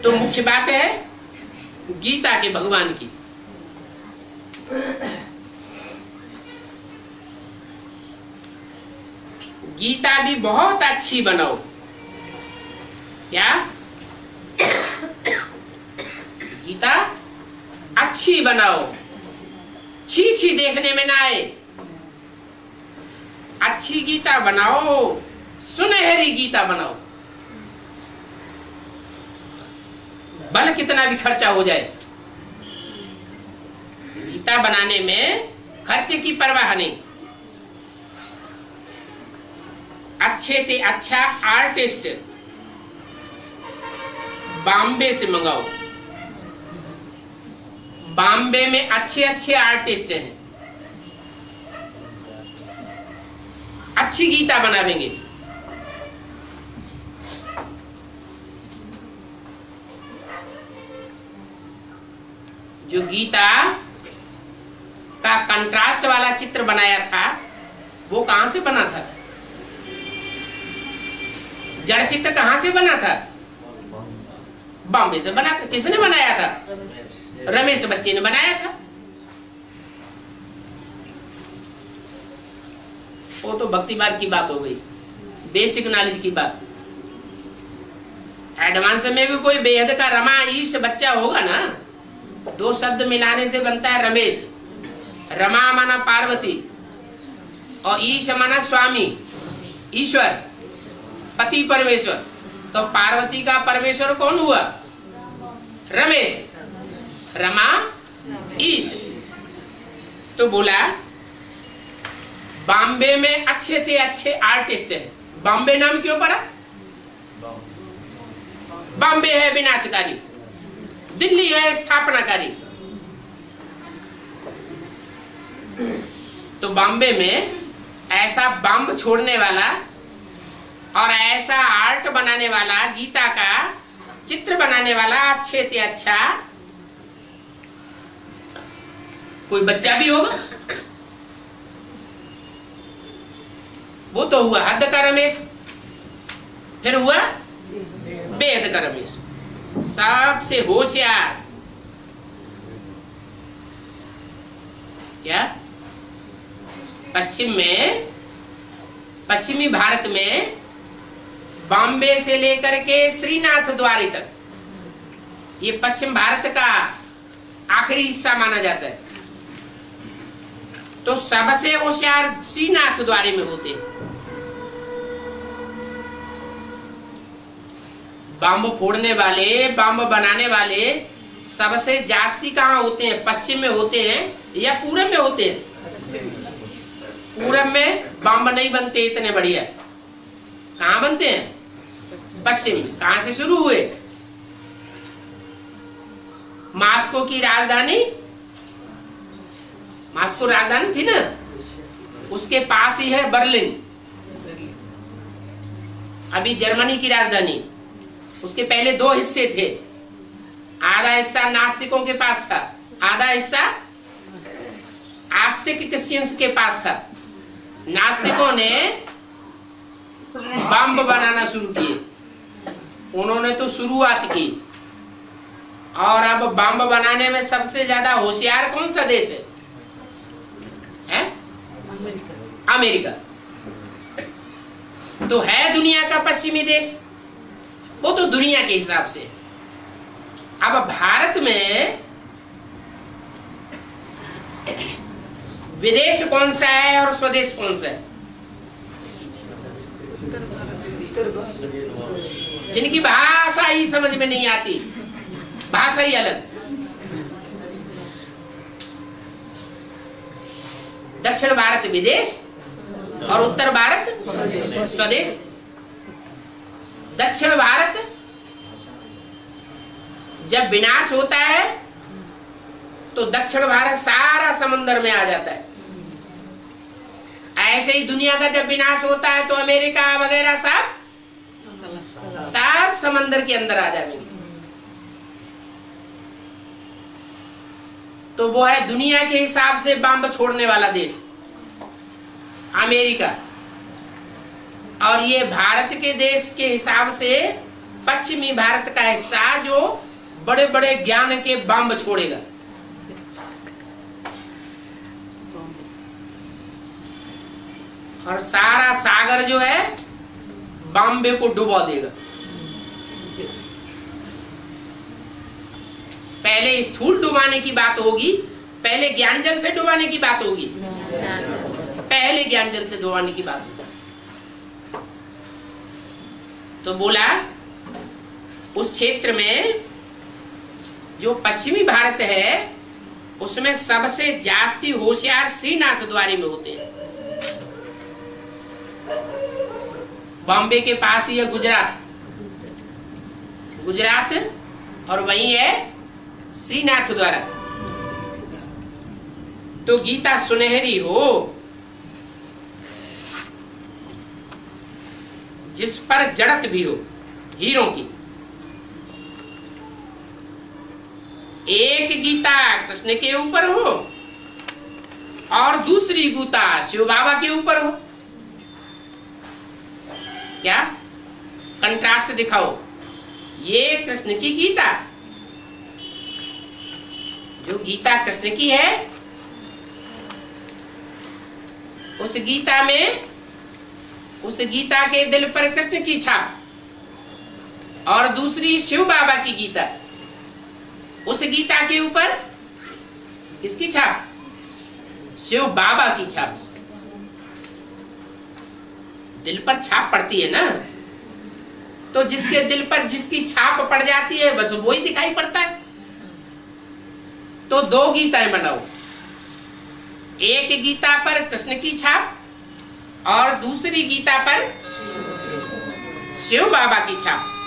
तो मुख्य बात है गीता के भगवान की। गीता भी बहुत अच्छी बनाओ। क्या? गीता अच्छी बनाओ, छी छी देखने में ना आए। अच्छी गीता बनाओ, सुनहरी गीता बनाओ। भले कितना भी खर्चा हो जाए, गीता बनाने में खर्चे की परवाह नहीं। अच्छे से अच्छा आर्टिस्ट बॉम्बे से मंगाओ। बॉम्बे में अच्छे अच्छे आर्टिस्ट हैं, अच्छी गीता बनावेंगे। जो गीता का कंट्रास्ट वाला चित्र बनाया था वो कहां से बना था? जड़ चित्र कहां से बना था? बॉम्बे से बना था। किसने बनाया था? रमेश बच्चे ने बनाया था। वो तो भक्ति मार्ग की बात हो गई, बेसिक नॉलेज की बात। एडवांस में भी कोई बेहद का रमा ईश बच्चा होगा ना। दो शब्द मिलाने से बनता है रमेश। रमा माना पार्वती और ईश माना स्वामी, ईश्वर, पति परमेश्वर। तो पार्वती का परमेश्वर कौन हुआ? रमेश। रमा ईश। तो बोला बॉम्बे में अच्छे से अच्छे आर्टिस्ट हैं। बॉम्बे नाम क्यों पड़ा? बॉम्बे है विनाशकारी, दिल्ली है स्थापनाकारी। तो बॉम्बे में ऐसा बम छोड़ने वाला और ऐसा आर्ट बनाने वाला, गीता का चित्र बनाने वाला अच्छे से अच्छा कोई बच्चा भी होगा। वो तो हुआ हद का रमेश, फिर हुआ बेहद का रमेश, सबसे होशियार। क्या? पश्चिमी भारत में बॉम्बे से लेकर के श्रीनाथ द्वारी तक, ये पश्चिम भारत का आखिरी हिस्सा माना जाता है। तो सबसे होशियार श्रीनाथ द्वारी में होते हैं। बम फोड़ने वाले, बम बनाने वाले सबसे जास्ती कहाँ होते हैं? पश्चिम में होते हैं या पूरब में होते हैं? पूरब में बम नहीं बनते इतने बढ़िया। कहाँ बनते हैं? पश्चिम में। कहां से शुरू हुए? मास्को की राजधानी, मास्को राजधानी थी ना, उसके पास ही है बर्लिन, अभी जर्मनी की राजधानी। उसके पहले दो हिस्से थे। आधा हिस्सा नास्तिकों के पास था, आधा हिस्सा आस्तिक क्रिश्चियंस के पास था। नास्तिकों ने बम बनाना शुरू किए, उन्होंने तो शुरुआत की। और अब बम बनाने में सबसे ज्यादा होशियार कौन सा देश है? अमेरिका। तो है दुनिया का पश्चिमी देश, वो तो दुनिया के हिसाब से। अब भारत में विदेश कौन सा है और स्वदेश कौन सा है? जिनकी भाषा ही समझ में नहीं आती, भाषा ही अलग। दक्षिण भारत विदेश और उत्तर भारत स्वदेश। दक्षिण भारत जब विनाश होता है तो दक्षिण भारत सारा समंदर में आ जाता है। ऐसे ही दुनिया का जब विनाश होता है तो अमेरिका वगैरह सब समंदर के अंदर आ जाएंगे। तो वो है दुनिया के हिसाब से बम छोड़ने वाला देश अमेरिका। और ये भारत के देश के हिसाब से पश्चिमी भारत का हिस्सा जो बड़े बड़े ज्ञान के बम छोड़ेगा। और सारा सागर जो है बॉम्बे को डुबा देगा। पहले स्थूल डुबाने की बात होगी, पहले ज्ञान जल से डुबाने की बात होगी, पहले ज्ञान जल से डुबाने की बात होगी। तो बोला उस क्षेत्र में जो पश्चिमी भारत है उसमें सबसे जास्ती होशियार श्रीनाथ द्वारी में होते हैं। बॉम्बे के पास ही है गुजरात, गुजरात और वही है श्रीनाथ द्वारा। तो गीता सुनहरी हो जिस पर जड़त भी हो हीरों की। एक गीता कृष्ण के ऊपर हो और दूसरी गीता शिव बाबा के ऊपर हो। क्या कंट्रास्ट दिखाओ। ये कृष्ण की गीता, जो गीता कृष्ण की है, उस गीता में, उस गीता के दिल पर कृष्ण की छाप, और दूसरी शिव बाबा की गीता, उस गीता के ऊपर किसकी छाप? शिव बाबा की छाप। दिल पर छाप पड़ती है ना, तो जिसके दिल पर जिसकी छाप पड़ जाती है बस वो ही दिखाई पड़ता है। तो दो गीताएं बनाओ, एक गीता पर कृष्ण की छाप और दूसरी गीता पर शिव बाबा की छाप।